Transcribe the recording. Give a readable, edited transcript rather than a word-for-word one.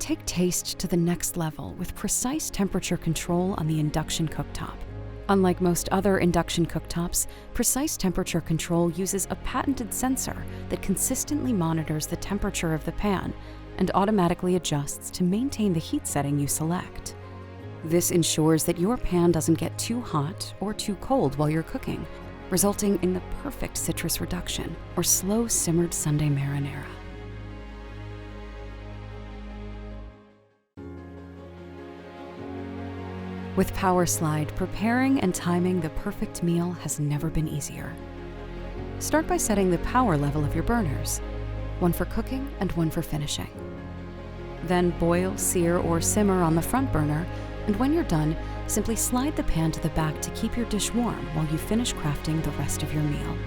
Take taste to the next level with precise temperature control on the Induction Cooktop. Unlike most other induction cooktops, precise temperature control uses a patented sensor that consistently monitors the temperature of the pan and automatically adjusts to maintain the heat setting you select. This ensures that your pan doesn't get too hot or too cold while you're cooking, resulting in the perfect citrus reduction or slow simmered Sunday marinara. With PowerSlide, preparing and timing the perfect meal has never been easier. Start by setting the power level of your burners, one for cooking and one for finishing. Then boil, sear, or simmer on the front burner, and when you're done, simply slide the pan to the back to keep your dish warm while you finish crafting the rest of your meal.